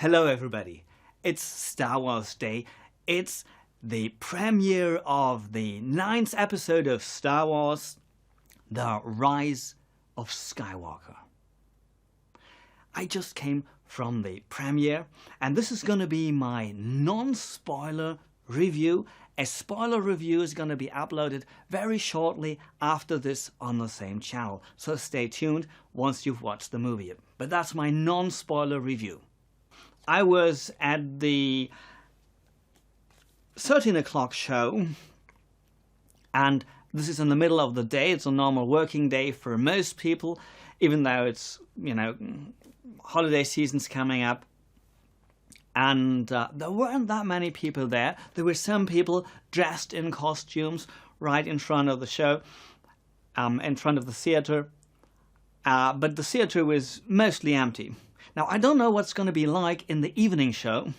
Hello everybody, it's Star Wars Day. It's the premiere of the 9th episode of Star Wars, The Rise of Skywalker. I just came from the premiere and this is going to be my non-spoiler review. A spoiler review is going to be uploaded very shortly after this on the same channel, so stay tuned once you've watched the movie. But that's my non-spoiler review. I was at the 13 o'clock show, and this is in the middle of the day. It's a normal working day for most people, even though it's, holiday season's coming up. And there weren't that many people there. There were some people dressed in costumes right in front of the show, in front of the theater. But the theater was mostly empty. Now, I don't know what's going to be like in the evening show.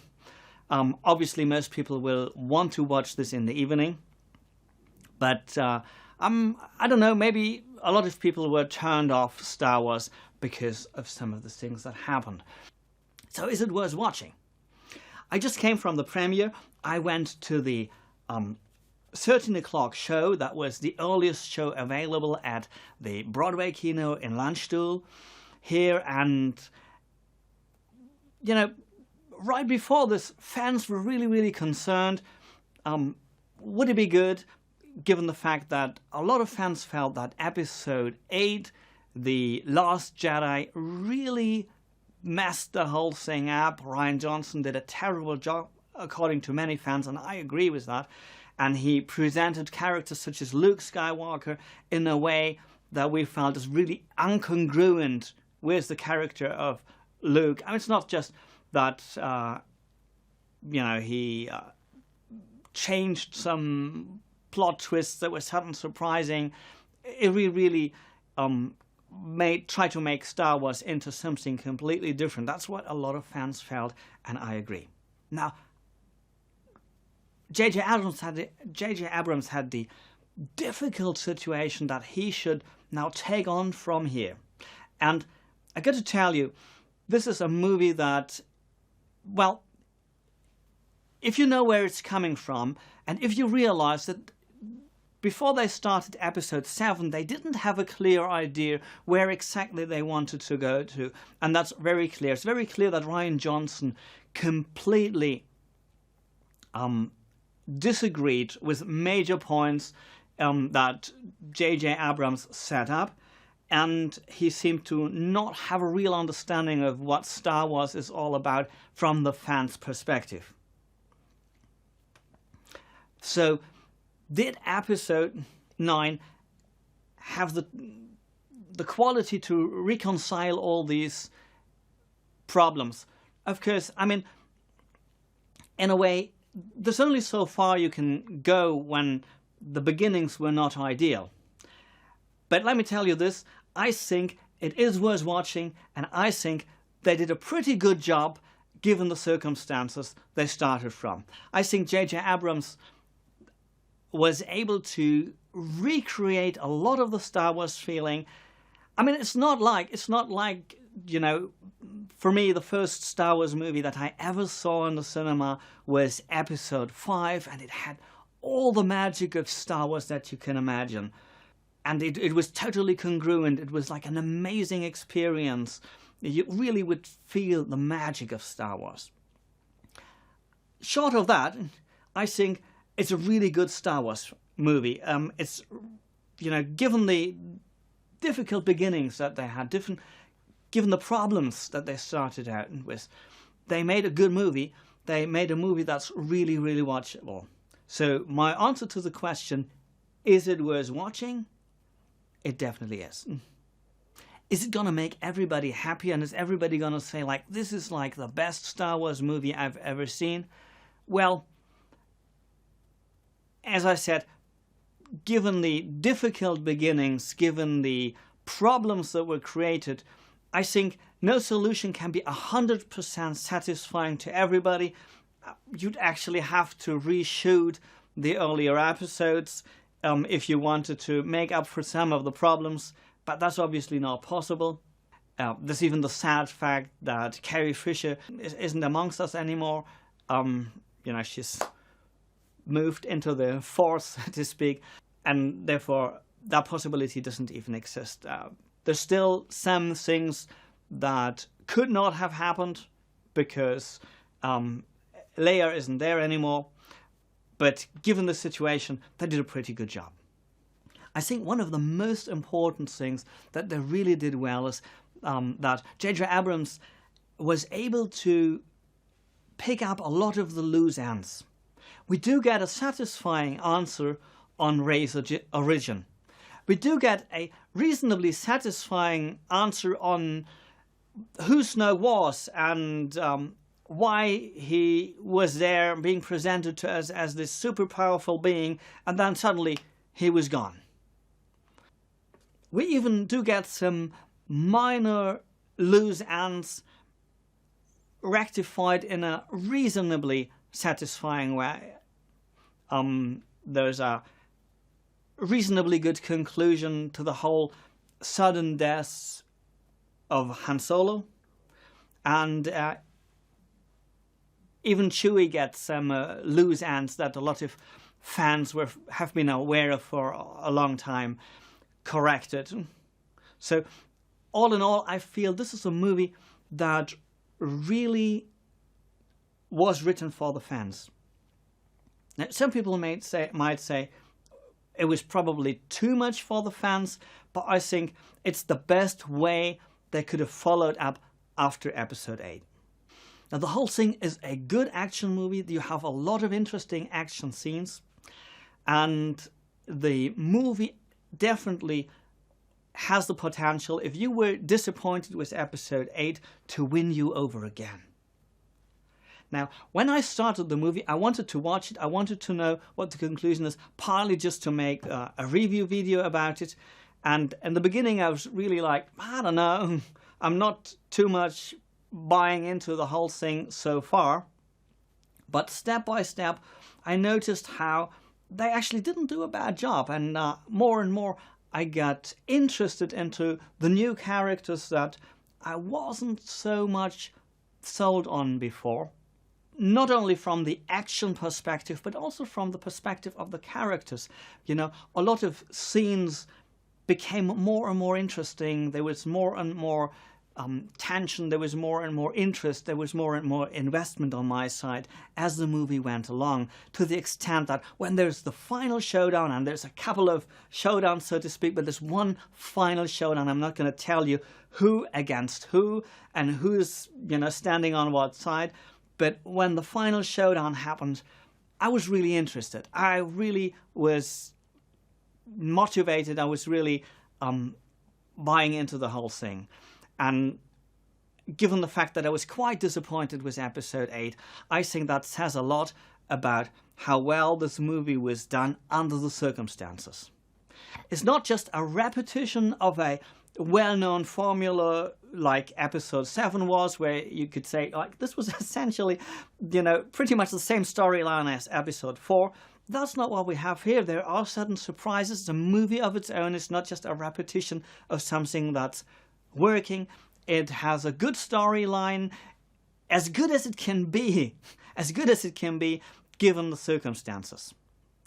Obviously, most people will want to watch this in the evening. But I don't know, maybe a lot of people were turned off Star Wars because of some of the things that happened. So is it worth watching? I just came from the premiere. I went to the 13 o'clock show. That was the earliest show available at the Broadway Kino in Landstuhl here, and right before this, fans were really concerned. Would it be good, given the fact that a lot of fans felt that Episode 8, The Last Jedi, really messed the whole thing up. Rian Johnson did a terrible job, according to many fans, and I agree with that. And he presented characters such as Luke Skywalker in a way that we felt is really incongruent with the character of Luke. I mean, it's not just that, he changed some plot twists that were suddenly surprising. It really tried to make Star Wars into something completely different. That's what a lot of fans felt, and I agree. Now, J.J. Abrams had the difficult situation that he should now take on from here. And I got to tell you, this is a movie that, well, if you know where it's coming from, and if you realize that before they started Episode 7, they didn't have a clear idea where exactly they wanted to go to, and that's very clear. It's very clear that Rian Johnson completely disagreed with major points that J.J. Abrams set up, and he seemed to not have a real understanding of what Star Wars is all about from the fans' perspective. So, did Episode 9 have the quality to reconcile all these problems? Of course, I mean, in a way, there's only so far you can go when the beginnings were not ideal. But let me tell you this, I think it is worth watching, and I think they did a pretty good job given the circumstances they started from. I think J.J. Abrams was able to recreate a lot of the Star Wars feeling. I mean, it's not like, for me, the first Star Wars movie that I ever saw in the cinema was Episode 5, and it had all the magic of Star Wars that you can imagine. And it was totally congruent. It was like an amazing experience. You really would feel the magic of Star Wars. Short of that, I think it's a really good Star Wars movie. It's, given the difficult beginnings that they had, given the problems that they started out with, they made a good movie. They made a movie that's really watchable. So my answer to the question, is it worth watching? It definitely is. Is it going to make everybody happy, and is everybody going to say, like, this is like the best Star Wars movie I've ever seen? Well, as I said, given the difficult beginnings, given the problems that were created, I think no solution can be 100% satisfying to everybody. You'd actually have to reshoot the earlier episodes if you wanted to make up for some of the problems, but that's obviously not possible. There's even the sad fact that Carrie Fisher isn't amongst us anymore. She's moved into the Force, so to speak, and therefore that possibility doesn't even exist. There's still some things that could not have happened because Leia isn't there anymore, but given the situation, they did a pretty good job. I think one of the most important things that they really did well is that J.J. Abrams was able to pick up a lot of the loose ends. We do get a satisfying answer on Rey's origin. We do get a reasonably satisfying answer on who Snoke was and why he was there being presented to us as this super powerful being, and then suddenly he was gone. We even do get some minor loose ends rectified in a reasonably satisfying way. There's a reasonably good conclusion to the whole sudden death of Han Solo, and even Chewie gets some loose ends that a lot of fans have been aware of for a long time corrected. So all in all, I feel this is a movie that really was written for the fans. Now, some people might say it was probably too much for the fans, but I think it's the best way they could have followed up after Episode 8. Now, the whole thing is a good action movie. You have a lot of interesting action scenes, and the movie definitely has the potential, if you were disappointed with Episode 8, to win you over again. Now, when I started the movie, I wanted to watch it. I wanted to know what the conclusion is, partly just to make a review video about it. And in the beginning, I was really like, I don't know, I'm not too much buying into the whole thing so far. But step by step, I noticed how they actually didn't do a bad job. And more and more, I got interested into the new characters that I wasn't so much sold on before. Not only from the action perspective, but also from the perspective of the characters. You know, a lot of scenes became more and more interesting. There was more and more tension, there was more and more interest, there was more and more investment on my side as the movie went along, to the extent that when there's the final showdown, and there's a couple of showdowns, so to speak, but there's one final showdown, I'm not going to tell you who against who and who's, standing on what side, but when the final showdown happened, I was really interested. I really was motivated. I was really buying into the whole thing. And given the fact that I was quite disappointed with Episode 8, I think that says a lot about how well this movie was done under the circumstances. It's not just a repetition of a well-known formula like Episode 7 was, where you could say, like, this was essentially, pretty much the same storyline as Episode 4. That's not what we have here. There are certain surprises. It's a movie of its own. It's not just a repetition of something that's working. It has a good storyline, as good as it can be, given the circumstances,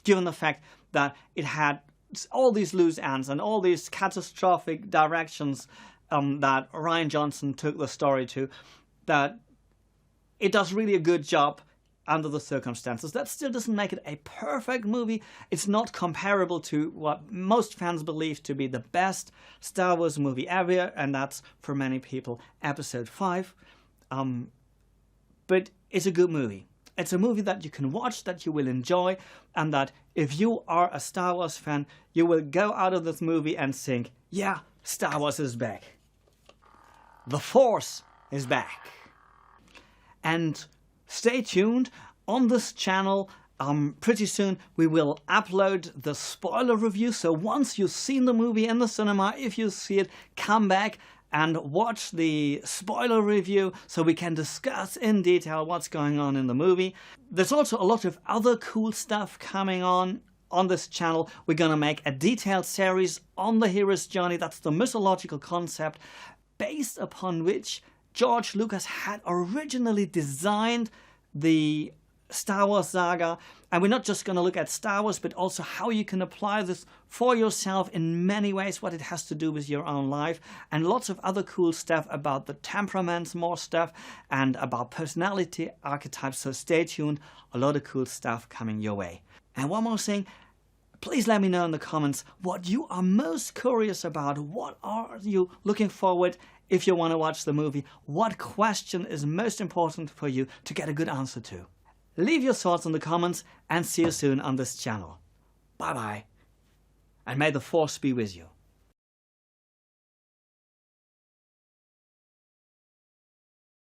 given the fact that it had all these loose ends and all these catastrophic directions that Rian Johnson took the story to, that it does really a good job under the circumstances. That still doesn't make it a perfect movie. It's not comparable to what most fans believe to be the best Star Wars movie ever, and that's, for many people, Episode 5. But it's a good movie. It's a movie that you can watch, that you will enjoy, and that if you are a Star Wars fan, you will go out of this movie and think, yeah, Star Wars is back. The Force is back. And stay tuned on this channel. Pretty soon we will upload the spoiler review. So once you've seen the movie in the cinema, if you see it, come back and watch the spoiler review so we can discuss in detail what's going on in the movie. There's also a lot of other cool stuff coming on this channel. We're going to make a detailed series on the hero's journey. That's the mythological concept based upon which George Lucas had originally designed the Star Wars saga. And we're not just going to look at Star Wars, but also how you can apply this for yourself in many ways, what it has to do with your own life, and lots of other cool stuff about the temperaments, more stuff, and about personality archetypes. So stay tuned, a lot of cool stuff coming your way. And one more thing, please let me know in the comments what you are most curious about. What are you looking forward if you want to watch the movie? What question is most important for you to get a good answer to? Leave your thoughts in the comments and see you soon on this channel. Bye bye. And may the Force be with you.